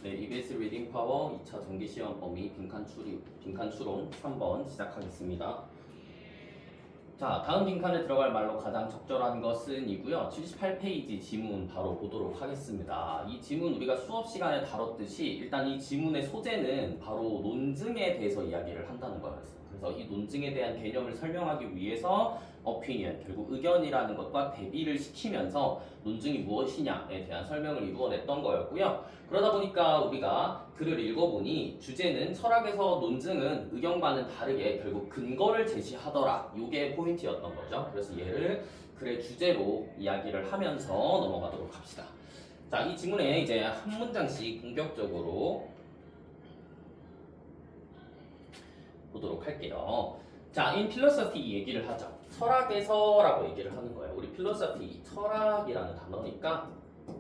네, EBS 리딩 파워 2차 정기 시험 범위 빈칸 추론 3번 시작하겠습니다. 자, 다음 빈칸에 들어갈 말로 가장 적절한 것은 이고요. 78페이지 지문 바로 보도록 하겠습니다. 이 지문 우리가 수업 시간에 다뤘듯이 일단 이 지문의 소재는 바로 논증에 대해서 이야기를 한다는 거였어요. 그래서 이 논증에 대한 개념을 설명하기 위해서 opinion, 결국 의견이라는 것과 대비를 시키면서 논증이 무엇이냐에 대한 설명을 이루어냈던 거였고요. 그러다 보니까 우리가 글을 읽어보니 주제는 철학에서 논증은 의견과는 다르게 결국 근거를 제시하더라. 이게 포인트였던 거죠. 그래서 얘를 글의 주제로 이야기를 하면서 넘어가도록 합시다. 자, 이 지문에 이제 한 문장씩 공격적으로 보도록 할게요. 자, in philosophy 얘기를 하죠. 철학에서라고 얘기를 하는 거예요. 우리 philosophy, 철학이라는 단어니까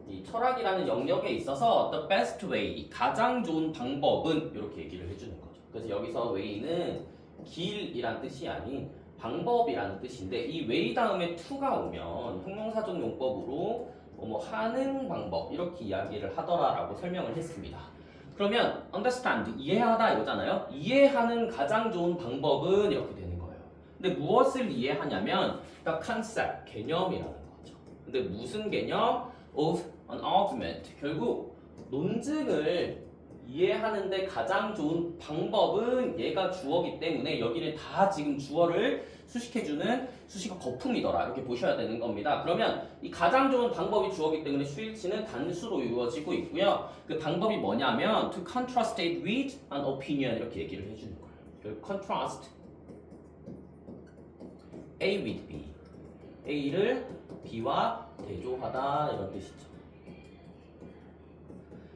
이 철학이라는 영역에 있어서 the best way, 가장 좋은 방법은 이렇게 얘기를 해주는 거죠. 그래서 여기서 way는 길이란 뜻이 아닌 방법이라는 뜻인데 이 way 다음에 to가 오면 형용사적 용법으로 뭐 하는 방법 이렇게 이야기를 하더라라고 설명을 했습니다. 그러면 understand, 이해하다 이거잖아요. 이해하는 가장 좋은 방법은 이렇게 되는 거예요. 근데 무엇을 이해하냐면 그러니까 concept, 개념이라는 거죠. 근데 무슨 개념? of an argument. 결국 논증을 이해하는데 가장 좋은 방법은 얘가 주어기 때문에 여기는 다 지금 주어를 수식해주는 수식어 거품이더라. 이렇게 보셔야 되는 겁니다. 그러면 이 가장 좋은 방법이 주어기 때문에 수일치는 단수로 이루어지고 있고요. 그 방법이 뭐냐면 to contrast it with an opinion 이렇게 얘기를 해주는 거예요. 결국 contrast A with B. A를 B와 대조하다 이런 뜻이죠.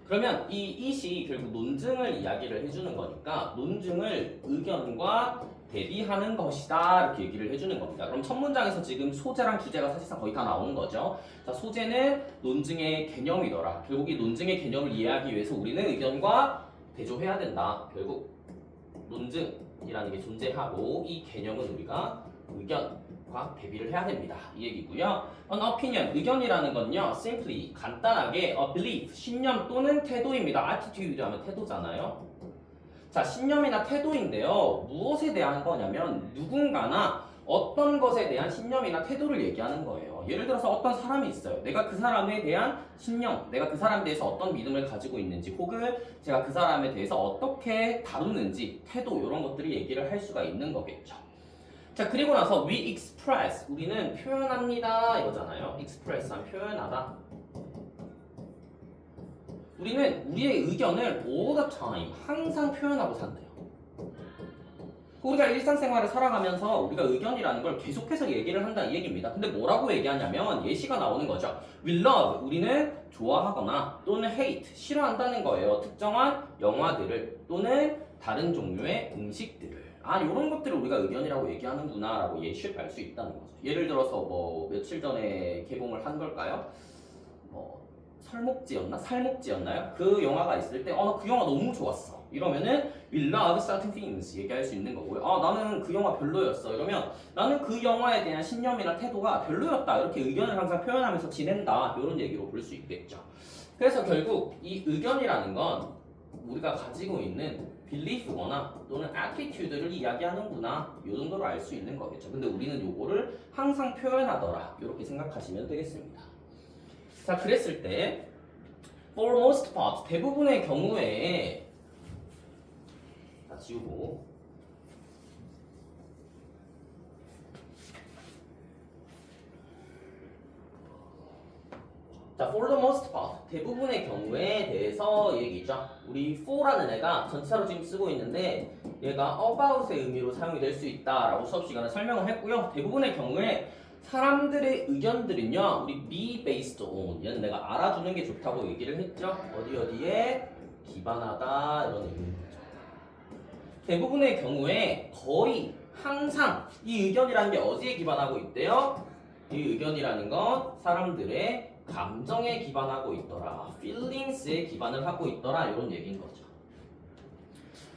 그러면 이 it이 결국 논증을 이야기를 해주는 거니까 논증을 의견과 대비하는 것이다 이렇게 얘기를 해주는 겁니다. 그럼 첫 문장에서 지금 소재랑 주제가 사실상 거의 다 나오는 거죠. 자, 소재는 논증의 개념이더라. 결국 이 논증의 개념을 이해하기 위해서 우리는 의견과 대조해야 된다. 결국 논증이라는 게 존재하고 이 개념은 우리가 의견과 대비를 해야 됩니다. 이 얘기고요. An opinion, 의견이라는 건요, simply, 간단하게 a belief, 신념 또는 태도입니다. attitude 하면 태도잖아요. 자, 신념이나 태도인데요. 무엇에 대한 거냐면 누군가나 어떤 것에 대한 신념이나 태도를 얘기하는 거예요. 예를 들어서 어떤 사람이 있어요. 내가 그 사람에 대한 신념, 내가 그 사람에 대해서 어떤 믿음을 가지고 있는지 혹은 제가 그 사람에 대해서 어떻게 다루는지 태도 이런 것들이 얘기를 할 수가 있는 거겠죠. 자, 그리고 나서 we express, 우리는 표현합니다 이거잖아요. express 하면 표현하다. 우리는 우리의 의견을 all the time, 항상 표현하고 산대요. 우리가 일상생활을 살아가면서 우리가 의견이라는 걸 계속해서 얘기를 한다 이 얘기입니다. 근데 뭐라고 얘기하냐면 예시가 나오는 거죠. We love, 우리는 좋아하거나 또는 hate, 싫어한다는 거예요. 특정한 영화들을 또는 다른 종류의 음식들을. 아, 이런 것들을 우리가 의견이라고 얘기하는구나 라고 예시를 알 수 있다는 거죠. 예를 들어서 뭐 며칠 전에 개봉을 한 걸까요? 살목지였나요? 그 영화가 있을 때 그 영화 너무 좋았어. 이러면은 we love certain things 얘기할 수 있는 거고요. 나는 그 영화 별로였어. 이러면 나는 그 영화에 대한 신념이나 태도가 별로였다. 이렇게 의견을 항상 표현하면서 지낸다. 이런 얘기로 볼 수 있겠죠. 그래서 결국 이 의견이라는 건 우리가 가지고 있는 belief거나 또는 attitude를 이야기하는구나. 이 정도로 알 수 있는 거겠죠. 근데 우리는 요거를 항상 표현하더라. 이렇게 생각하시면 되겠습니다. 자, 그랬을 때 for most part, 대부분의 경우에 다 지우고 자, for the most part, 대부분의 경우에 대해서 얘기죠. 우리 for라는 애가 전치사로 지금 쓰고 있는데 얘가 about의 의미로 사용이 될 수 있다라고 수업 시간에 설명을 했고요. 대부분의 경우에 사람들의 의견들은요, 우리 be based on, 얘는 내가 알아주는 게 좋다고 얘기를 했죠. 어디에 기반하다 이런 의미인 거죠. 대부분의 경우에 거의 항상 이 의견이라는 게 어디에 기반하고 있대요? 이 의견이라는 건 사람들의 감정에 기반하고 있더라, feelings에 기반을 하고 있더라 이런 얘기인 거죠.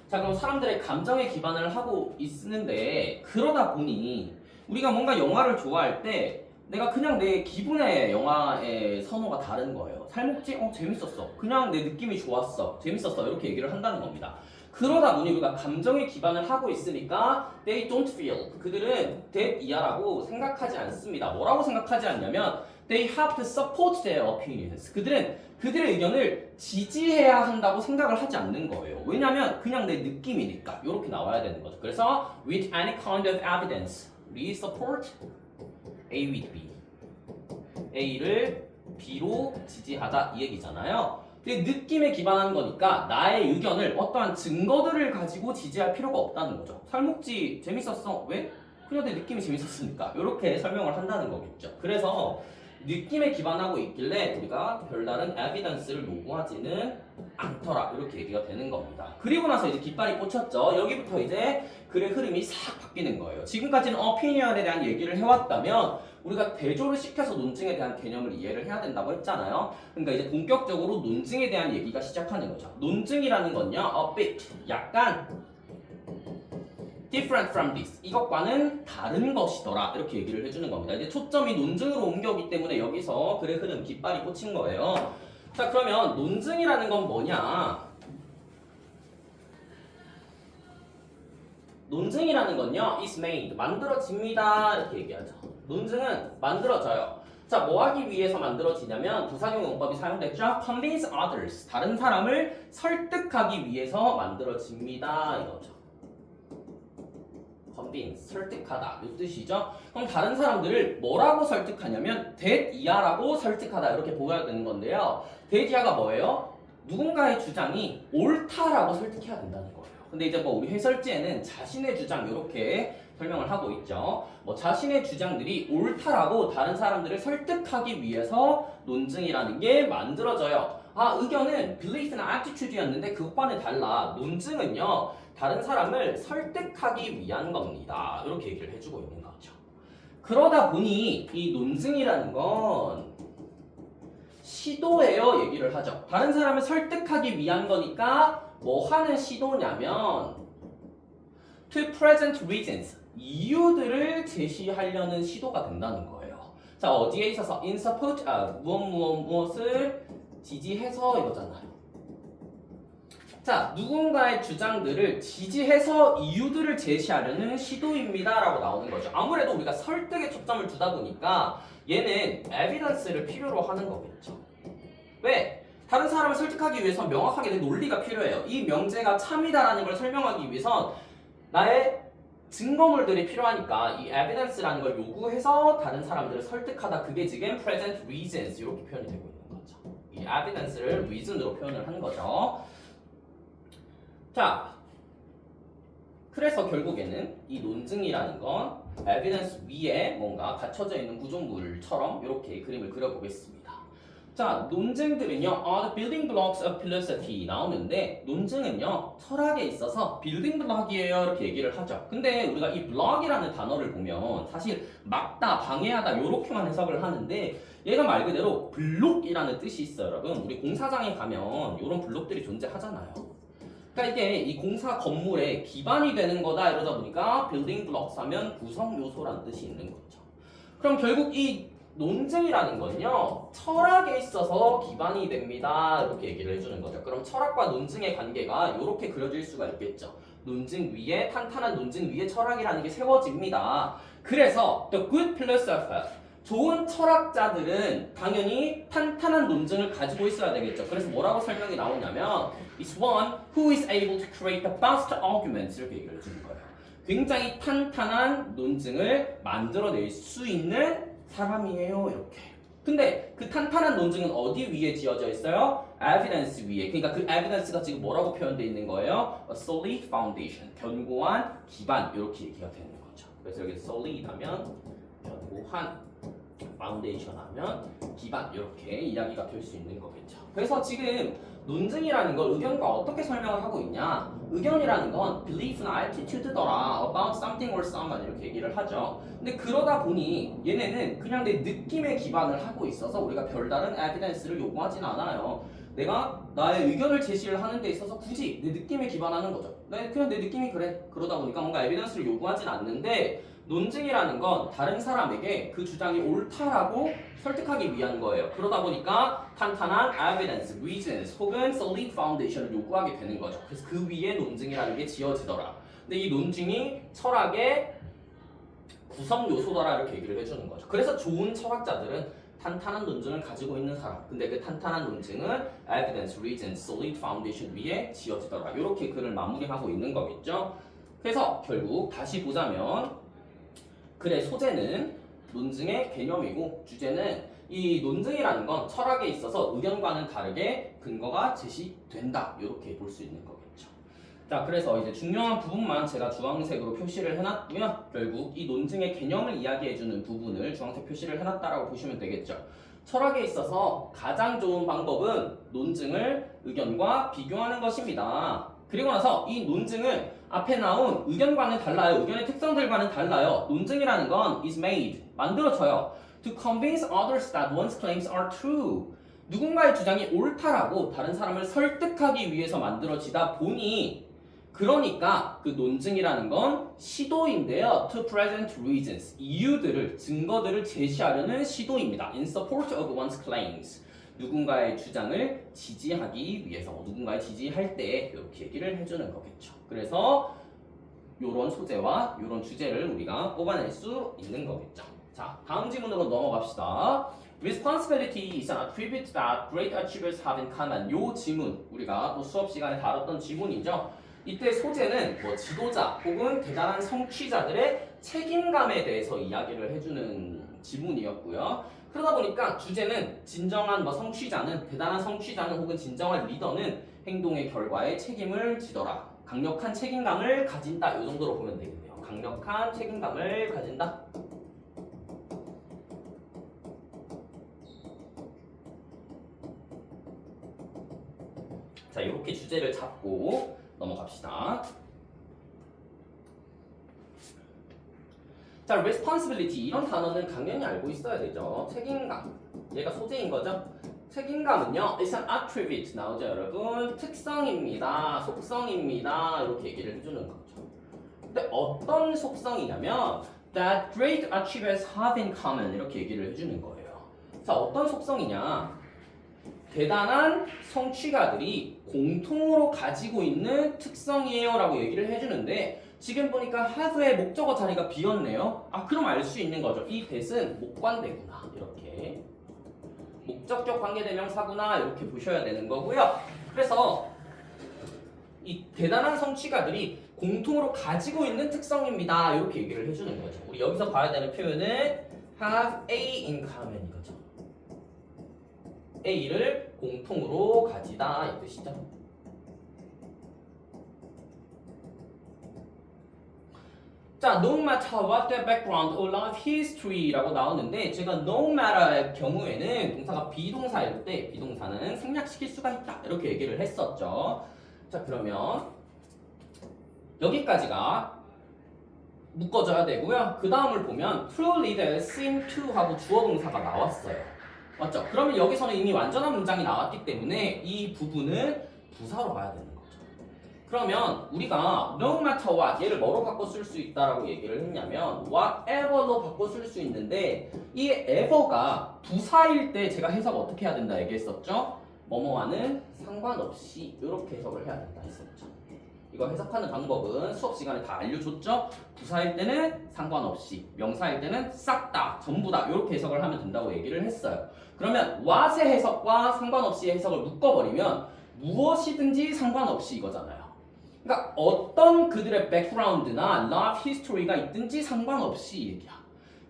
자, 그럼 사람들의 감정에 기반을 하고 있는데 그러다 보니 우리가 뭔가 영화를 좋아할 때 내가 그냥 내 기분의 영화의 선호가 다른 거예요. 살목지? 재밌었어. 그냥 내 느낌이 좋았어. 재밌었어. 이렇게 얘기를 한다는 겁니다. 그러다 보니 우리가 감정에 기반을 하고 있으니까 they don't feel. 그들은 that 이하라고 생각하지 않습니다. 뭐라고 생각하지 않냐면 they have to support their opinions. 그들은 그들의 의견을 지지해야 한다고 생각을 하지 않는 거예요. 왜냐하면 그냥 내 느낌이니까. 이렇게 나와야 되는 거죠. 그래서 with any kind of evidence, we support A with B. A를 B로 지지하다 이 얘기잖아요. 근데 느낌에 기반한 거니까 나의 의견을 어떠한 증거들을 가지고 지지할 필요가 없다는 거죠. 살목지 재밌었어. 왜? 그냥 내 느낌이 재밌었으니까. 이렇게 설명을 한다는 거겠죠. 그래서 느낌에 기반하고 있길래 우리가 별다른 에비던스를 요구하지는 않더라. 이렇게 얘기가 되는 겁니다. 그리고 나서 이제 깃발이 꽂혔죠. 여기부터 이제 글의 흐름이 싹 바뀌는 거예요. 지금까지는 opinion에 대한 얘기를 해왔다면 우리가 대조를 시켜서 논증에 대한 개념을 이해를 해야 된다고 했잖아요. 그러니까 이제 본격적으로 논증에 대한 얘기가 시작하는 거죠. 논증이라는 건요, a bit, 약간 different from this, 이것과는 다른 것이더라. 이렇게 얘기를 해주는 겁니다. 이제 초점이 논증으로 옮겨오기 때문에 여기서 글의 흐름 깃발이 꽂힌 거예요. 자, 그러면 논증이라는 건 뭐냐? 논증이라는 건요, is made, 만들어집니다. 이렇게 얘기하죠. 논증은 만들어져요. 자, 뭐 하기 위해서 만들어지냐면 부사용 용법이 사용됐죠. convince others, 다른 사람을 설득하기 위해서 만들어집니다. 이거죠. convince, 설득하다 이 뜻이죠. 그럼 다른 사람들을 뭐라고 설득하냐면 that 이하라고 설득하다 이렇게 보여야 되는 건데요. that 이하가 뭐예요? 누군가의 주장이 옳다라고 설득해야 된다는 거예요. 근데 이제 뭐 우리 해설지에는 자신의 주장 이렇게 설명을 하고 있죠. 뭐 자신의 주장들이 옳다라고 다른 사람들을 설득하기 위해서 논증이라는 게 만들어져요. 의견은 belief나 attitude였는데 그것과는 달라. 논증은요, 다른 사람을 설득하기 위한 겁니다. 이렇게 얘기를 해주고 있는 거죠. 그러다 보니 이 논증이라는 건 시도예요 얘기를 하죠. 다른 사람을 설득하기 위한 거니까 뭐 하는 시도냐면 to present reasons, 이유들을 제시하려는 시도가 된다는 거예요. 자, 어디에 있어서 in support of 무엇을 지지해서 이거잖아요. 자, 누군가의 주장들을 지지해서 이유들을 제시하려는 시도입니다 라고 나오는 거죠. 아무래도 우리가 설득에 초점을 두다 보니까 얘는 에비던스를 필요로 하는 거겠죠. 왜? 다른 사람을 설득하기 위해서 명확하게 내 논리가 필요해요. 이 명제가 참이다라는 걸 설명하기 위해선 나의 증거물들이 필요하니까 이 evidence라는 걸 요구해서 다른 사람들을 설득하다, 그게 지금 present reasons 이렇게 표현이 되고 있는 거죠. 이 evidence를 reason으로 표현을 하는 거죠. 자, 그래서 결국에는 이 논증이라는 건 evidence 위에 뭔가 갖춰져 있는 구조물처럼 이렇게 그림을 그려보겠습니다. 자, 논증들은요, the building blocks of philosophy 나오는데 논증은요, 철학에 있어서 building block이에요 이렇게 얘기를 하죠. 근데 우리가 이 block이라는 단어를 보면 사실 막다, 방해하다 이렇게만 해석을 하는데 얘가 말 그대로 블록이라는 뜻이 있어요. 여러분, 우리 공사장에 가면 이런 블록들이 존재하잖아요. 그러니까 이게 이 공사 건물의 기반이 되는 거다 이러다 보니까 building blocks 하면 구성 요소라는 뜻이 있는 거죠. 그럼 결국 이 논증이라는 건요, 철학에 있어서 기반이 됩니다 이렇게 얘기를 해주는 거죠. 그럼 철학과 논증의 관계가 이렇게 그려질 수가 있겠죠. 논증 위에, 탄탄한 논증 위에 철학이라는 게 세워집니다. 그래서 the good philosopher, 좋은 철학자들은 당연히 탄탄한 논증을 가지고 있어야 되겠죠. 그래서 뭐라고 설명이 나오냐면 is one who is able to create the best arguments 이렇게 얘기를 해주는 거예요. 굉장히 탄탄한 논증을 만들어낼 수 있는 사람이에요 이렇게. 근데 그 탄탄한 논증은 어디 위에 지어져 있어요? evidence 위에. 그러니까 그 evidence가 지금 뭐라고 표현되어 있는 거예요? A solid foundation, 견고한 기반 이렇게 얘기가 되는 거죠. 그래서 여기 solid 하면 견고한, foundation 하면 기반 이렇게 이야기가 될 수 있는 거겠죠. 그래서 지금 논증이라는 걸 의견과 어떻게 설명을 하고 있냐? 의견이라는 건 belief나 attitude더라, about something or someone 이렇게 얘기를 하죠. 근데 그러다 보니 얘네는 그냥 내 느낌에 기반을 하고 있어서 우리가 별다른 evidence를 요구하진 않아요. 내가 나의 의견을 제시를 하는 데 있어서 굳이 내 느낌에 기반하는 거죠. 그냥 내 느낌이 그래. 그러다 보니까 뭔가 evidence를 요구하진 않는데 논증이라는 건 다른 사람에게 그 주장이 옳다라고 설득하기 위한 거예요. 그러다 보니까 탄탄한 evidence, reasons 혹은 solid foundation을 요구하게 되는 거죠. 그래서 그 위에 논증이라는 게 지어지더라. 근데 이 논증이 철학의 구성 요소더라 이렇게 얘기를 해주는 거죠. 그래서 좋은 철학자들은 탄탄한 논증을 가지고 있는 사람. 근데 그 탄탄한 논증은 evidence, reasons, solid foundation 위에 지어지더라. 이렇게 글을 마무리하고 있는 거겠죠. 그래서 결국 다시 보자면 글의 소재는 논증의 개념이고 주제는 이 논증이라는 건 철학에 있어서 의견과는 다르게 근거가 제시된다. 이렇게 볼 수 있는 거겠죠. 자, 그래서 이제 중요한 부분만 제가 주황색으로 표시를 해놨고요. 결국 이 논증의 개념을 이야기해주는 부분을 주황색 표시를 해놨다라고 보시면 되겠죠. 철학에 있어서 가장 좋은 방법은 논증을 의견과 비교하는 것입니다. 그리고 나서 이 논증은 앞에 나온 의견과는 달라요. 의견의 특성들과는 달라요. 논증이라는 건 is made, 만들어져요. To convince others that one's claims are true. 누군가의 주장이 옳다라고 다른 사람을 설득하기 위해서 만들어지다 보니 그러니까 그 논증이라는 건 시도인데요. To present reasons, 이유들을, 증거들을 제시하려는 시도입니다. In support of one's claims. 누군가의 주장을 지지하기 위해서, 누군가의 지지할 때 이렇게 얘기를 해주는 거겠죠. 그래서 이런 소재와 이런 주제를 우리가 뽑아낼 수 있는 거겠죠. 자, 다음 지문으로 넘어갑시다. Responsibility is an attribute that great achievers have in common. 요 지문, 우리가 또 수업 시간에 다뤘던 지문이죠. 이때 소재는 뭐 지도자 혹은 대단한 성취자들의 책임감에 대해서 이야기를 해주는 지문이었고요. 그러다 보니까 주제는 진정한 성취자는, 대단한 성취자는 혹은 진정한 리더는 행동의 결과에 책임을 지더라. 강력한 책임감을 가진다. 이 정도로 보면 되겠네요. 강력한 책임감을 가진다. 자, 이렇게 주제를 잡고 넘어갑시다. 자, responsibility 이런 단어는 당연히 알고 있어야 되죠. 책임감. 얘가 소재인 거죠. 책임감은요, is an attribute 나오죠, 여러분. 특성입니다. 속성입니다. 이렇게 얘기를 해주는 거죠. 근데 어떤 속성이냐면 that great achievers have in common 이렇게 얘기를 해주는 거예요. 자, 어떤 속성이냐? 대단한 성취가들이 공통으로 가지고 있는 특성이에요 라고 얘기를 해주는데 지금 보니까 have의 목적어 자리가 비었네요. 아, 그럼 알 수 있는 거죠. 이 that은 목관대구나. 이렇게 목적격 관계대명사구나 이렇게 보셔야 되는 거고요. 그래서 이 대단한 성취가들이 공통으로 가지고 있는 특성입니다. 이렇게 얘기를 해주는 거죠. 우리 여기서 봐야 되는 표현은 have a in common 이거죠. A를 공통으로 가지다 이 뜻이죠. 자, no matter what their background or life history라고 나오는데 제가 no matter의 경우에는 동사가 비동사일 때 비동사는 생략시킬 수가 있다 이렇게 얘기를 했었죠. 자, 그러면 여기까지가 묶어줘야 되고요. 그 다음을 보면 true leaders seem to 하고 주어 동사가 나왔어요. 맞죠? 그러면 여기서는 이미 완전한 문장이 나왔기 때문에 이 부분은 부사로 봐야 되는 거죠. 그러면 우리가 no matter what 얘를 뭐로 바꿔 쓸 수 있다라고 얘기를 했냐면 whatever로 바꿔 쓸 수 있는데 이 ever가 부사일 때 제가 해석 어떻게 해야 된다 얘기했었죠? 뭐뭐와는 상관없이 이렇게 해석을 해야 된다 했었죠. 이거 해석하는 방법은 수업 시간에 다 알려줬죠? 부사일 때는 상관없이, 명사일 때는 싹 다, 전부 다 이렇게 해석을 하면 된다고 얘기를 했어요. 그러면 what의 해석과 상관없이의 해석을 묶어버리면 무엇이든지 상관없이 이거잖아요. 그러니까 어떤 그들의 백그라운드나 life history가 있든지 상관없이 얘기야.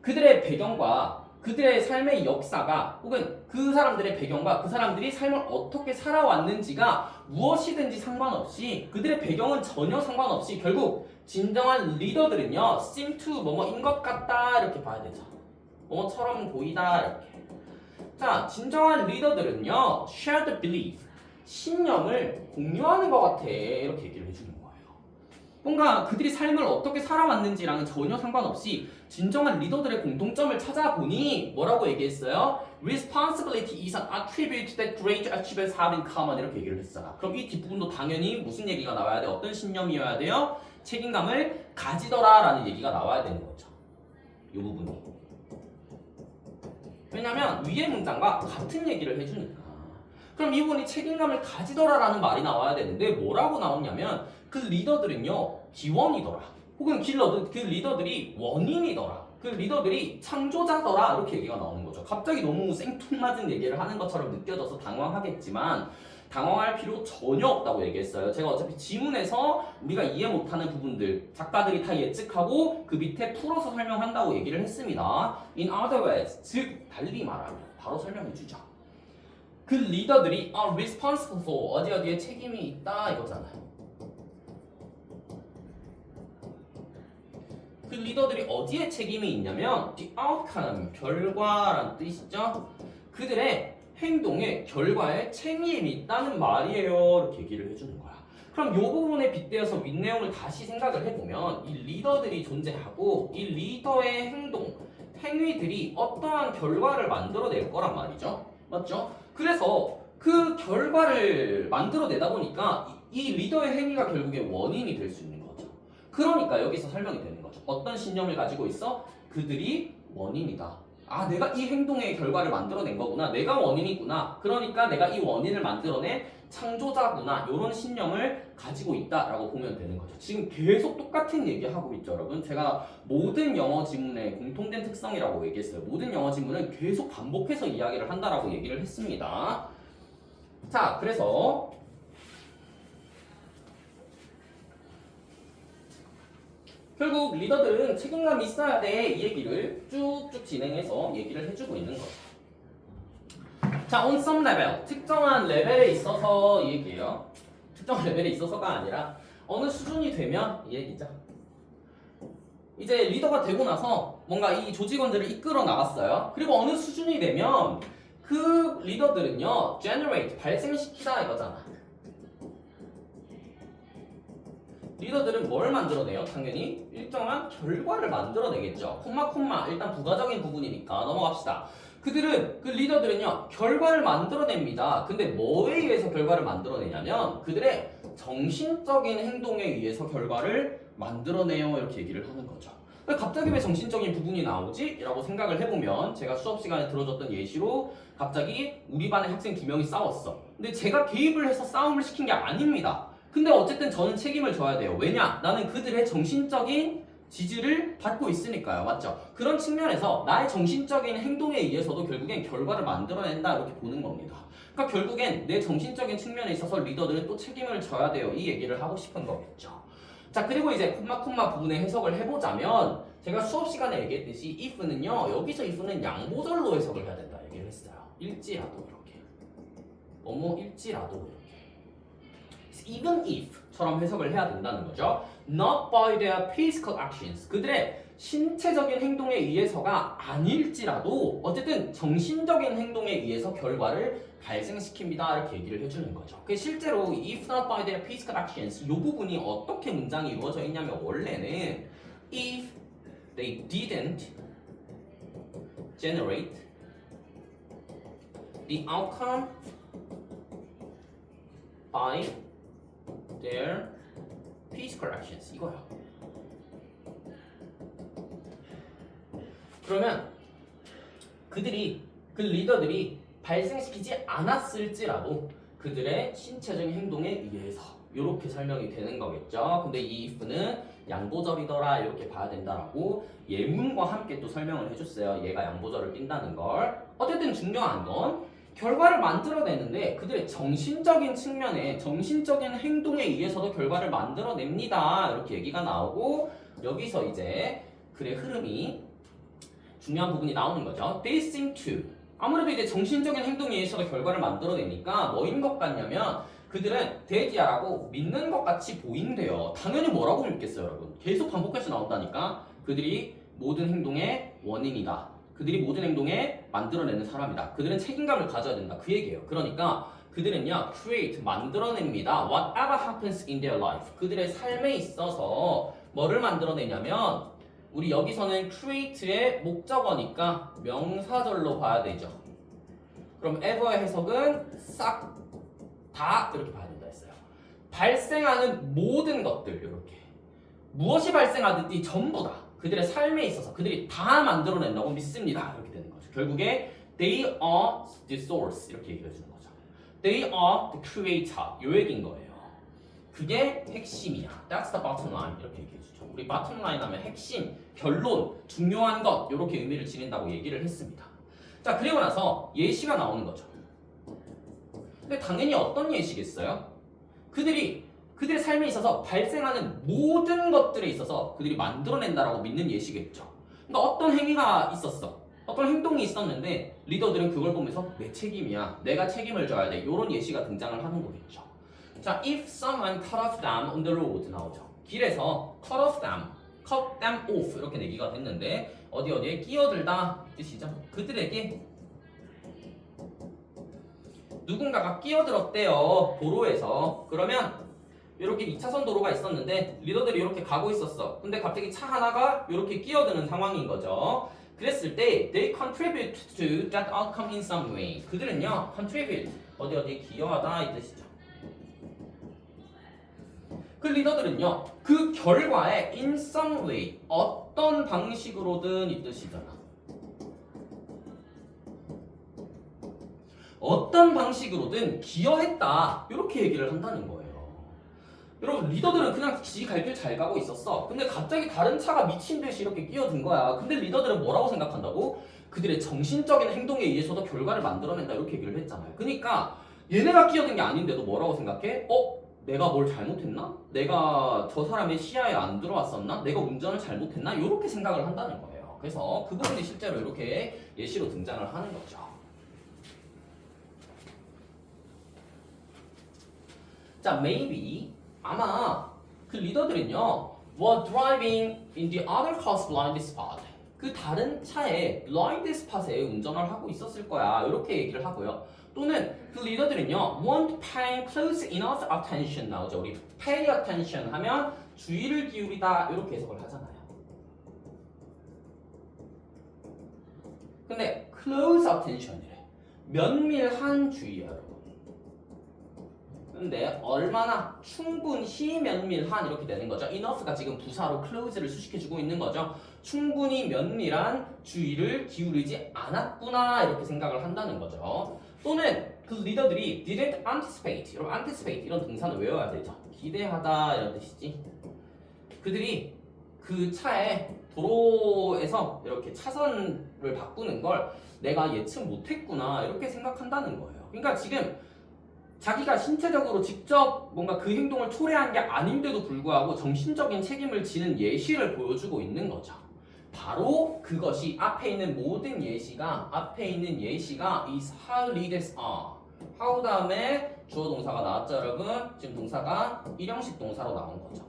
그들의 배경과 그들의 삶의 역사가 혹은 그 사람들의 배경과 그 사람들이 삶을 어떻게 살아왔는지가 무엇이든지 상관없이 그들의 배경은 전혀 상관없이 결국 진정한 리더들은요 seem to 뭐뭐인 것 같다 이렇게 봐야 되죠. 뭐뭐처럼 보이다 이렇게. 자, 진정한 리더들은요 shared belief 신념을 공유하는 것 같아 이렇게 얘기를 해주는 거예요. 뭔가 그들이 삶을 어떻게 살아왔는지랑은 전혀 상관없이 진정한 리더들의 공통점을 찾아보니 뭐라고 얘기했어요? Responsibility is an attribute that great achievers have in common 이렇게 얘기를 했잖아. 그럼 이 뒷부분도 당연히 무슨 얘기가 나와야 돼? 어떤 신념이어야 돼요? 책임감을 가지더라 라는 얘기가 나와야 되는 거죠. 이 부분이. 왜냐면 위의 문장과 같은 얘기를 해주니까. 그럼 이분이 책임감을 가지더라라는 말이 나와야 되는데 뭐라고 나오냐면 그 리더들은요 기원이더라. 혹은 그 리더들이 원인이더라. 그 리더들이 창조자더라. 이렇게 얘기가 나오는 거죠. 갑자기 너무 생뚱맞은 얘기를 하는 것처럼 느껴져서 당황하겠지만 당황할 필요 전혀 없다고 얘기했어요. 제가 어차피 지문에서 우리가 이해 못하는 부분들 작가들이 다 예측하고 그 밑에 풀어서 설명한다고 얘기를 했습니다. In other words, 즉 달리 말하면 바로 설명해주죠. 그 리더들이 are responsible for 어디에 책임이 있다 이거잖아요. 그 리더들이 어디에 책임이 있냐면 the outcome, 결과라는 뜻이죠. 그들의 행동의 결과에 책임이 있다는 말이에요. 이렇게 얘기를 해주는 거야. 그럼 이 부분에 빗대어서 윗내용을 다시 생각을 해보면 이 리더들이 존재하고 이 리더의 행위들이 어떠한 결과를 만들어낼 거란 말이죠. 맞죠? 그래서 그 결과를 만들어내다 보니까 이 리더의 행위가 결국에 원인이 될 수 있는 거죠. 그러니까 여기서 설명이 되는 거죠. 어떤 신념을 가지고 있어? 그들이 원인이다. 아, 내가 이 행동의 결과를 만들어낸 거구나. 내가 원인이구나. 그러니까 내가 이 원인을 만들어낸 창조자구나. 이런 신념을 가지고 있다라고 보면 되는 거죠. 지금 계속 똑같은 얘기하고 있죠, 여러분. 제가 모든 영어 지문의 공통된 특성이라고 얘기했어요. 모든 영어 지문은 계속 반복해서 이야기를 한다라고 얘기를 했습니다. 자, 그래서 결국 리더들은 책임감이 있어야 돼. 이 얘기를 쭉쭉 진행해서 얘기를 해주고 있는 거죠. 자, on some level. 특정한 레벨에 있어서 이 얘기예요. 특정한 레벨에 있어서가 아니라 어느 수준이 되면 이 얘기죠. 이제 리더가 되고 나서 뭔가 이 조직원들을 이끌어 나갔어요. 그리고 어느 수준이 되면 그 리더들은요, generate, 발생시키다 이거잖아. 리더들은 뭘 만들어내요? 당연히 일정한 결과를 만들어내겠죠. 콤마 일단 부가적인 부분이니까 넘어갑시다. 그 리더들은요 결과를 만들어냅니다. 근데 뭐에 의해서 결과를 만들어내냐면 그들의 정신적인 행동에 의해서 결과를 만들어내요. 이렇게 얘기를 하는 거죠. 갑자기 왜 정신적인 부분이 나오지? 라고 생각을 해보면 제가 수업 시간에 들어줬던 예시로 갑자기 우리 반의 학생 2명이 싸웠어. 근데 제가 개입을 해서 싸움을 시킨 게 아닙니다. 근데 어쨌든 저는 책임을 져야 돼요. 왜냐? 나는 그들의 정신적인 지지를 받고 있으니까요. 맞죠? 그런 측면에서 나의 정신적인 행동에 의해서도 결국엔 결과를 만들어낸다 이렇게 보는 겁니다. 그러니까 결국엔 내 정신적인 측면에 있어서 리더들은 또 책임을 져야 돼요. 이 얘기를 하고 싶은 거겠죠. 자, 그리고 이제 콤마 부분의 해석을 해보자면 제가 수업 시간에 얘기했듯이 if는요. 여기서 if는 양보절로 해석을 해야 된다 얘기를 했어요. 일지라도 이렇게. 일지라도 이렇게. even if처럼 해석을 해야 된다는 거죠. Not by their physical actions. 그들의 신체적인 행동에 의해서가 아닐지라도 어쨌든 정신적인 행동에 의해서 결과를 발생시킵니다. 이렇게 얘기를 해주는 거죠. 실제로 if not by their physical actions 이 부분이 어떻게 문장이 이루어져 있냐면 원래는 if they didn't generate the outcome by their physical actions 이거야. 그러면 그 리더들이 발생시키지 않았을지라도 그들의 신체적인 행동에 의해서 이렇게 설명이 되는 거겠죠. 근데 이 if는 양보절이더라 이렇게 봐야 된다라고 예문과 함께 또 설명을 해줬어요. 얘가 양보절을 띈다는 걸. 어쨌든 중요한 건 결과를 만들어내는데 그들의 정신적인 측면에 정신적인 행동에 의해서도 결과를 만들어냅니다. 이렇게 얘기가 나오고 여기서 이제 글의 흐름이 중요한 부분이 나오는 거죠. They seem to. 아무래도 이제 정신적인 행동에 의해서도 결과를 만들어내니까 뭐인 것 같냐면 그들은 대지야라고 믿는 것 같이 보인대요. 당연히 뭐라고 믿겠어요, 여러분? 계속 반복해서 나온다니까. 그들이 모든 행동의 원인이다. 그들이 모든 행동에 만들어내는 사람이다. 그들은 책임감을 가져야 된다. 그 얘기예요. 그러니까 그들은요, create, 만들어냅니다. Whatever happens in their life. 그들의 삶에 있어서 뭐를 만들어내냐면 우리 여기서는 create의 목적어니까 명사절로 봐야 되죠. 그럼 ever의 해석은 싹 다 이렇게 봐야 된다 했어요. 발생하는 모든 것들 이렇게 무엇이 발생하든지 전부 다 그들의 삶에 있어서 그들이 다 만들어낸다고 믿습니다. 이렇게 되는 거죠. 결국에 they are the source 이렇게 얘기해 주는 거죠. They are the creator 요 얘기인 거예요. 그게 핵심이야. That's the bottom line 이렇게 얘기해 주죠. 우리 bottom line 하면 핵심, 결론, 중요한 것 이렇게 의미를 지닌다고 얘기를 했습니다. 자 그리고 나서 예시가 나오는 거죠. 근데 당연히 어떤 예시겠어요? 그들의 삶에 있어서 발생하는 모든 것들에 있어서 그들이 만들어낸다라고 믿는 예시겠죠. 그러니까 어떤 행위가 있었어. 어떤 행동이 있었는데 리더들은 그걸 보면서 내 책임이야. 내가 책임을 져야 돼. 이런 예시가 등장을 하는 거겠죠. 자, if someone cut off them on the road 나오죠. 길에서 cut off them, cut them off 이렇게 얘기가 됐는데 어디에 끼어들다 뜻이죠. 그들에게 누군가가 끼어들었대요. 도로에서. 그러면 이렇게 2차선 도로가 있었는데 리더들이 이렇게 가고 있었어. 근데 갑자기 차 하나가 이렇게 끼어드는 상황인 거죠. 그랬을 때 they contribute to that outcome in some way. 그들은요, contribute 어디에 기여하다 이 뜻이죠. 그 리더들은요, 그 결과에 in some way 어떤 방식으로든 이 뜻이잖아. 어떤 방식으로든 기여했다 이렇게 얘기를 한다는 거예요. 여러분 리더들은 그냥 지 갈 길 잘 가고 있었어. 근데 갑자기 다른 차가 미친 듯이 이렇게 끼어든 거야. 근데 리더들은 뭐라고 생각한다고? 그들의 정신적인 행동에 의해서도 결과를 만들어낸다 이렇게 얘기를 했잖아요. 그러니까 얘네가 끼어든 게 아닌데도 뭐라고 생각해? 내가 뭘 잘못했나? 내가 저 사람의 시야에 안 들어왔었나? 내가 운전을 잘못했나? 이렇게 생각을 한다는 거예요. 그래서 그 부분이 실제로 이렇게 예시로 등장을 하는 거죠. 자, maybe 아마 그 리더들은요 were driving in the other car's blind spot 그 다른 차에 blind spot에 운전을 하고 있었을 거야 이렇게 얘기를 하고요. 또는 그 리더들은요 weren't paying close enough attention 나오죠. 우리 pay attention 하면 주의를 기울이다 이렇게 해석을 하잖아요. 근데 close attention이래. 면밀한 주의야 여러분. 근데 얼마나 충분히 면밀한 이렇게 되는 거죠. enough가 지금 부사로 close를 수식해주고 있는 거죠. 충분히 면밀한 주의를 기울이지 않았구나 이렇게 생각을 한다는 거죠. 또는 그 리더들이 didn't anticipate. 여러분 anticipate 이런 동사는 외워야 되죠. 기대하다 이런 뜻이지. 그들이 그 차에 도로에서 이렇게 차선을 바꾸는 걸 내가 예측 못했구나 이렇게 생각한다는 거예요. 그러니까 지금 자기가 신체적으로 직접 뭔가 그 행동을 초래한 게 아닌데도 불구하고 정신적인 책임을 지는 예시를 보여주고 있는 거죠. 바로 그것이 앞에 있는 모든 예시가 is how leaders are. how 다음에 주어 동사가 나왔죠 여러분. 지금 동사가 일형식 동사로 나온 거죠.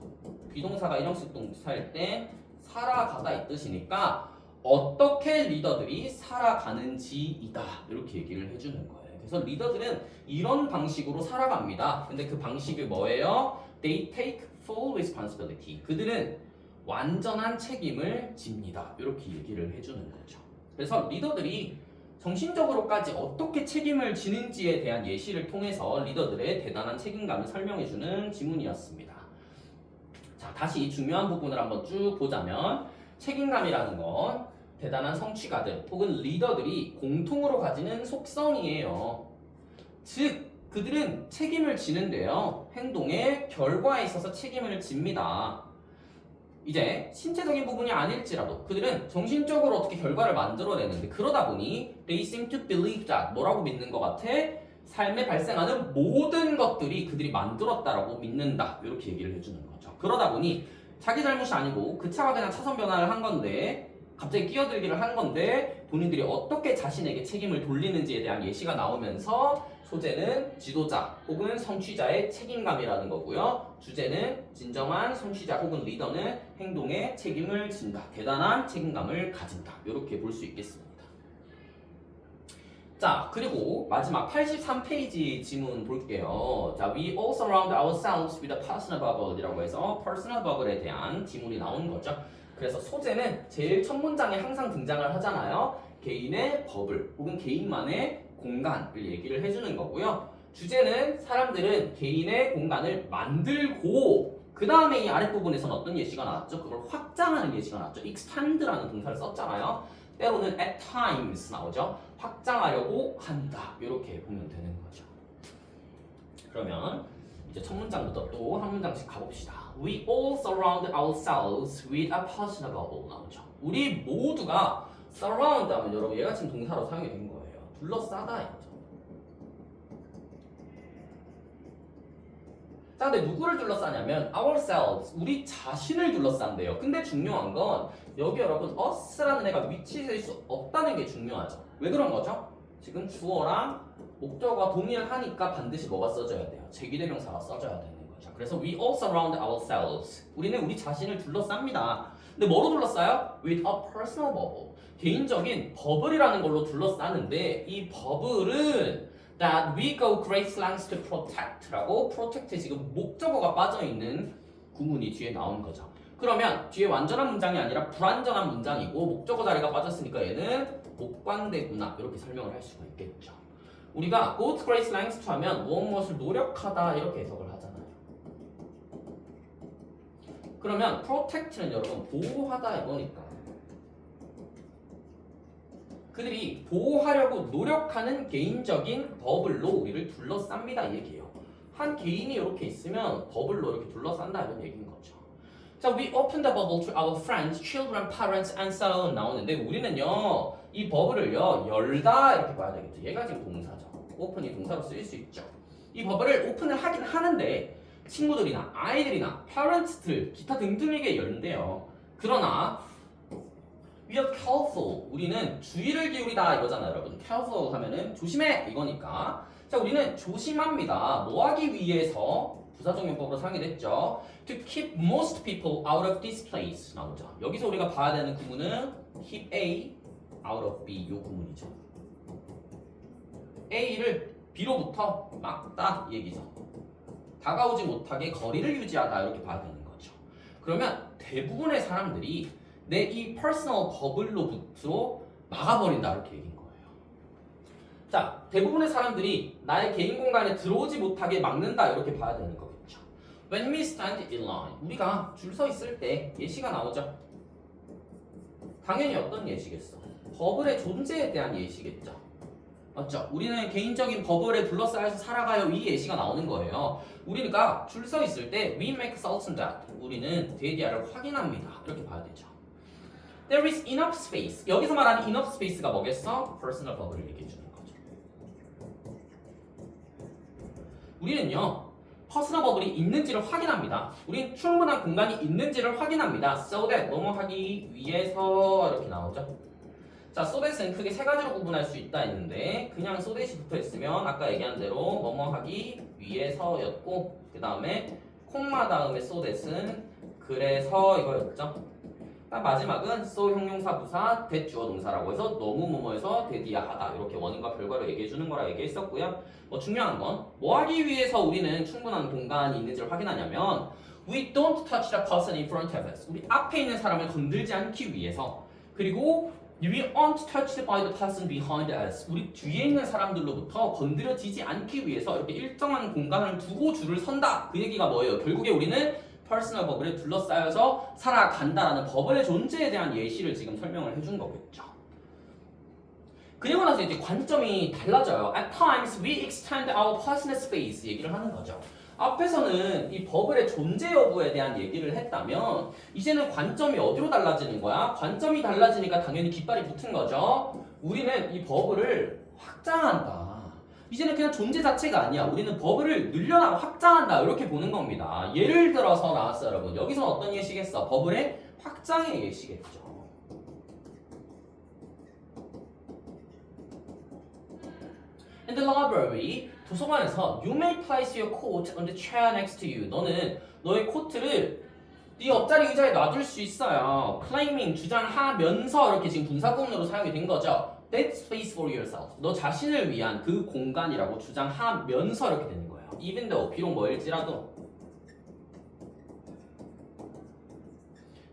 비동사가 일형식 동사일 때 살아가다 이 뜻이니까 어떻게 리더들이 살아가는지이다 이렇게 얘기를 해주는 거예요. 그래서 리더들은 이런 방식으로 살아갑니다. 근데 그 방식이 뭐예요? They take full responsibility. 그들은 완전한 책임을 집니다. 이렇게 얘기를 해주는 거죠. 그래서 리더들이 정신적으로까지 어떻게 책임을 지는지에 대한 예시를 통해서 리더들의 대단한 책임감을 설명해주는 지문이었습니다. 자, 다시 중요한 부분을 한번 쭉 보자면 책임감이라는 건 대단한 성취가들 혹은 리더들이 공통으로 가지는 속성이에요. 즉 그들은 책임을 지는데요. 행동의 결과에 있어서 책임을 집니다. 이제 신체적인 부분이 아닐지라도 그들은 정신적으로 어떻게 결과를 만들어내는데 그러다 보니 they seem to believe that 뭐라고 믿는 것 같아? 삶에 발생하는 모든 것들이 그들이 만들었다라고 믿는다. 이렇게 얘기를 해주는 거죠. 그러다 보니 자기 잘못이 아니고 그 차가 그냥 차선 변화를 한 건데 갑자기 끼어들기를 한 건데 본인들이 어떻게 자신에게 책임을 돌리는지에 대한 예시가 나오면서 소재는 지도자 혹은 성취자의 책임감이라는 거고요. 주제는 진정한 성취자 혹은 리더는 행동에 책임을 진다. 대단한 책임감을 가진다. 이렇게 볼 수 있겠습니다. 자, 그리고 마지막 83페이지 지문 볼게요. 자, we all surround ourselves with a personal bubble 이라고 해서 personal bubble에 대한 지문이 나오는 거죠. 그래서 소재는 제일 첫 문장에 항상 등장을 하잖아요. 개인의 버블 혹은 개인만의 공간을 얘기를 해주는 거고요. 주제는 사람들은 개인의 공간을 만들고 그 다음에 이 아랫부분에서는 어떤 예시가 나왔죠? 그걸 확장하는 예시가 나왔죠. extend라는 동사를 썼잖아요. 때로는 at times 나오죠. 확장하려고 한다. 이렇게 보면 되는 거죠. 그러면 이제 첫 문장부터 또 한 문장씩 가봅시다. We all surround ourselves with a personal bubble 나오죠. 우리 모두가 surround 하면 여러분 얘가 지금 동사로 사용이 된 거예요. 둘러싸다 이거죠. 자, 근데 누구를 둘러싸냐면 ourselves, 우리 자신을 둘러싼대요. 근데 중요한 건 여기 여러분 us라는 애가 위치될 수 없다는 게 중요하죠. 왜 그런 거죠? 지금 주어랑 목적어가 동일하니까 반드시 뭐가 써져야 돼요? 제기대명사가 써져야 되는 거죠. 그래서 we all surround ourselves. 우리는 우리 자신을 둘러쌉니다. 근데 뭐로 둘러싸요? With a personal bubble. 개인적인 버블이라는 걸로 둘러싸는데 이 버블은 that we go great lengths to protect라고 protect 지금 목적어가 빠져있는 구문이 뒤에 나온 거죠. 그러면 뒤에 완전한 문장이 아니라 불완전한 문장이고 목적어 자리가 빠졌으니까 얘는 목관대구나 이렇게 설명을 할 수가 있겠죠. 우리가 go to great lengths to 하면 무엇을 노력하다 이렇게 해석을 하잖아요. 그러면 protect는 여러분 보호하다 이거니까 그들이 보호하려고 노력하는 개인적인 버블로 우리를 둘러쌉니다 이 얘기예요. 한 개인이 이렇게 있으면 버블로 이렇게 둘러싼다 이런 얘기인 거죠. 자, we open the bubble to our friends, children, parents, and so on 나오는데 우리는요 이 버블을요 열다 이렇게 봐야 되겠죠. 얘가 지금 동사죠. 오픈이 동사로 쓰일 수 있죠. 이 버블을 오픈을 하긴 하는데 친구들이나 아이들이나 parents들 기타 등등에게 열는데요. 그러나 we are careful. 우리는 주의를 기울이다 이거잖아요, 여러분. careful 하면은 조심해 이거니까. 자, 우리는 조심합니다. 뭐 하기 위해서 부사적 용법으로 사용이 됐죠. To keep most people out of this place 나오죠. 여기서 우리가 봐야 되는 구문은 keep A out of B 요 구문이죠. A를 B로부터 막다 이 얘기죠. 다가오지 못하게 거리를 유지하다 이렇게 봐야 되는 거죠. 그러면 대부분의 사람들이 내 이 퍼스널 버블로부터 막아버린다 이렇게 얘기인 거예요. 자, 대부분의 사람들이 나의 개인 공간에 들어오지 못하게 막는다 이렇게 봐야 되는 거겠죠. When we stand in line, 우리가 줄 서 있을 때 예시가 나오죠. 당연히 어떤 예시겠어? 버블의 존재에 대한 예시겠죠. 맞죠? 우리는 개인적인 버블에 둘러싸여서 살아가요 이 예시가 나오는 거예요. 우리가 줄 서 있을 때 we make certain that 우리는 데디아를 확인합니다 이렇게 봐야 되죠. There is enough space. 여기서 말하는 enough space가 뭐겠어? personal 버블을 얘기해 주는 거죠. 우리는요 퍼스널 버블이 있는지를 확인합니다. 우린 충분한 공간이 있는지를 확인합니다. So that 뭐뭐 하기 위해서 이렇게 나오죠. 자, so that은 크게 세 가지로 구분할 수 있다 했는데 그냥 so that이 붙어 있으면 아까 얘기한 대로 뭐뭐 하기 위해서였고 그 다음에 콤마 다음에 so that은 그래서 이거였죠. 마지막은 so 형용사 부사 that 주어 동사라고 해서 너무 뭐뭐해서 that이야 하다 이렇게 원인과 결과를 얘기해 주는 거라 얘기했었고요. 중요한 건 뭐 하기 위해서 우리는 충분한 공간이 있는지를 확인하냐면 we don't touch the person in front of us. 우리 앞에 있는 사람을 건들지 않기 위해서 그리고 we aren't touched by the person behind us. 우리 뒤에 있는 사람들로부터 건드려지지 않기 위해서 이렇게 일정한 공간을 두고 줄을 선다. 그 얘기가 뭐예요? 결국에 우리는 퍼스널 버블에 둘러싸여서 살아간다라는 버블의 존재에 대한 예시를 지금 설명을 해준 거겠죠. 그리고 나서 이제 관점이 달라져요. At times we extend our personal space 얘기를 하는 거죠. 앞에서는 이 버블의 존재 여부에 대한 얘기를 했다면 이제는 관점이 어디로 달라지는 거야? 관점이 달라지니까 당연히 깃발이 붙은 거죠. 우리는 이 버블을 확장한다. 이제는 그냥 존재 자체가 아니야. 우리는 버블을 늘려나가 확장한다. 이렇게 보는 겁니다. 예를 들어서 나왔어요, 여러분. 여기서 어떤 예시겠어? 버블의 확장의 예시겠죠. In the library, 도서관에서 you may place your coat on the chair next to you. 너는 너의 코트를 네 옆자리 의자에 놔둘 수 있어요. claiming, 주장하면서 이렇게 지금 분사구문으로 사용이 된 거죠. That space for yourself. 너 자신을 위한 그 공간이라고 주장하면서 이렇게 되는 거예요. Even though, 비록 뭐일지라도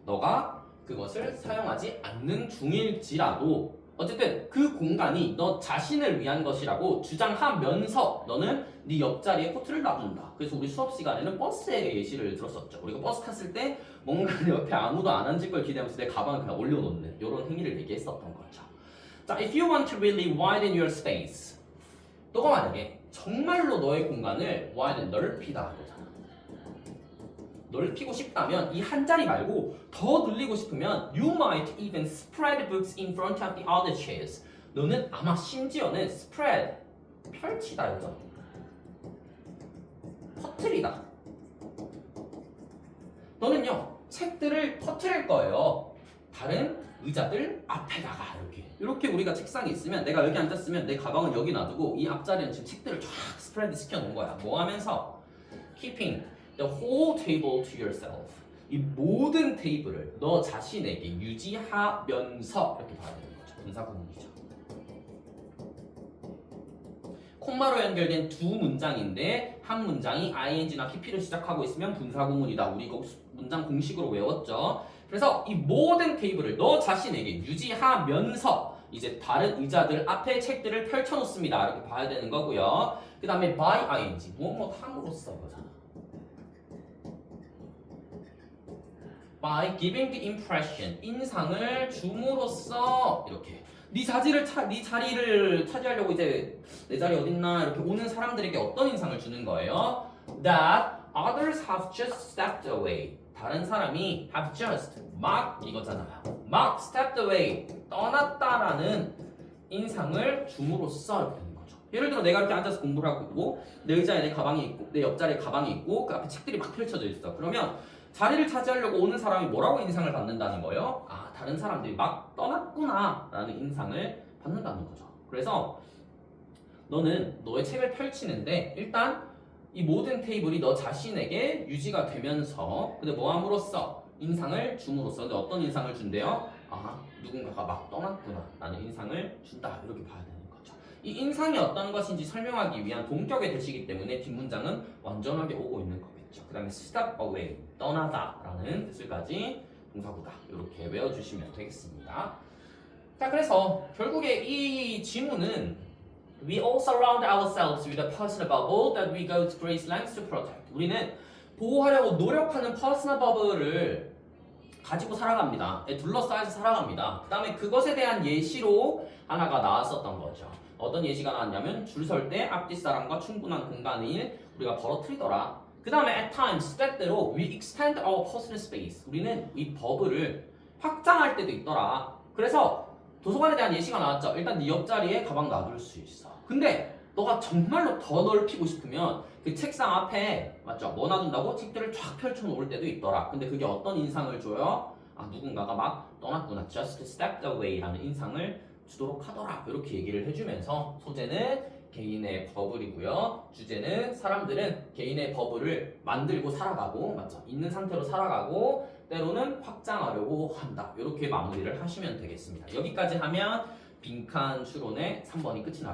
너가 그것을 사용하지 않는 중일지라도 어쨌든 그 공간이 너 자신을 위한 것이라고 주장하면서 너는 네 옆자리에 코트를 놔둔다. 그래서 우리 수업 시간에는 버스의 예시를 들었었죠. 우리가 버스 탔을 때 뭔가 내 옆에 아무도 안 앉을 걸 기대하면서 내 가방을 그냥 올려놓는 이런 행위를 얘기했었던 거죠. 자, if you want to really widen your space, 너가 만약에 정말로 너의 공간을 widen, 넓히다 하잖아. 넓히고 싶다면 이 한 자리 말고 더 늘리고 싶으면 you might even spread books in front of the other chairs. 너는 아마 심지어는 spread, 펼치다였죠. 퍼뜨리다. 너는요 책들을 퍼뜨릴 거예요. 다른 의자들 앞에다가 이렇게 우리가 책상이 있으면 내가 여기 앉았으면 내 가방은 여기 놔두고 이 앞자리는 지금 책들을 쫙 스프레드 시켜 놓은 거야. 뭐 하면서 keeping the whole table to yourself. 이 모든 테이블을 너 자신에게 유지하면서 이렇게 봐야 되는 거죠. 분사구문이죠. 콤마로 연결된 두 문장인데 한 문장이 ing나 pp로 시작하고 있으면 분사구문이다. 우리 이거 문장 공식으로 외웠죠. 그래서 이 모든 테이블을 너 자신에게 유지하면서 이제 다른 의자들 앞에 책들을 펼쳐놓습니다. 이렇게 봐야 되는 거고요. 그 다음에 by ing 무엇 함으로써 이거잖아. by giving the impression 인상을 줌으로써 이렇게 네 자리를 차지하려고 이제 내 자리 어딨나 이렇게 오는 사람들에게 어떤 인상을 주는 거예요? That others have just stepped away. 다른 사람이 have just 막 이거잖아요. 막 stepped away 떠났다라는 인상을 줌으로써 이렇게 되는 거죠. 예를 들어 내가 이렇게 앉아서 공부를 하고 있고 내 의자에 내 가방이 있고 내 옆자리에 가방이 있고 그 앞에 책들이 막 펼쳐져 있어. 그러면 자리를 차지하려고 오는 사람이 뭐라고 인상을 받는다는 거예요? 아, 다른 사람들이 막 떠났구나 라는 인상을 받는다는 거죠. 그래서 너는 너의 책을 펼치는데 일단 이 모든 테이블이 너 자신에게 유지가 되면서 근데 뭐함으로써 인상을 줌으로써 근데 어떤 인상을 준대요? 아, 누군가가 막 떠났구나 라는 인상을 준다 이렇게 봐야 되는 거죠. 이 인상이 어떤 것인지 설명하기 위한 동격의 대시이기 때문에 뒷문장은 완전하게 오고 있는 거겠죠. 그 다음에 step away, 떠나다 라는 뜻을까지 동사구다 이렇게 외워주시면 되겠습니다. 자, 그래서 결국에 이 지문은 We all surround ourselves with a personal bubble that we go to great lengths to protect. 우리는 보호하려고 노력하는 퍼스널 버블을 가지고 살아갑니다. 둘러싸여서 살아갑니다. 그 다음에 그것에 대한 예시로 하나가 나왔었던 거죠. 어떤 예시가 나왔냐면 줄 설 때 앞뒤 사람과 충분한 공간을 우리가 벌어뜨리더라. 그 다음에 at times, 때때로 we extend our personal space. 우리는 이 버블을 확장할 때도 있더라. 그래서 도서관에 대한 예시가 나왔죠. 일단 네 옆자리에 가방 놔둘 수 있어. 근데 너가 정말로 더 넓히고 싶으면 그 책상 앞에 맞죠? 뭐 놔둔다고? 책들을 쫙 펼쳐놓을 때도 있더라. 근데 그게 어떤 인상을 줘요? 아, 누군가가 막 떠났구나. Just stepped away 라는 인상을 주도록 하더라. 이렇게 얘기를 해주면서 소재는 개인의 버블이고요. 주제는 사람들은 개인의 버블을 만들고 살아가고 맞죠? 있는 상태로 살아가고 때로는 확장하려고 한다. 이렇게 마무리를 하시면 되겠습니다. 여기까지 하면 빈칸 추론의 3번이 끝이 나요.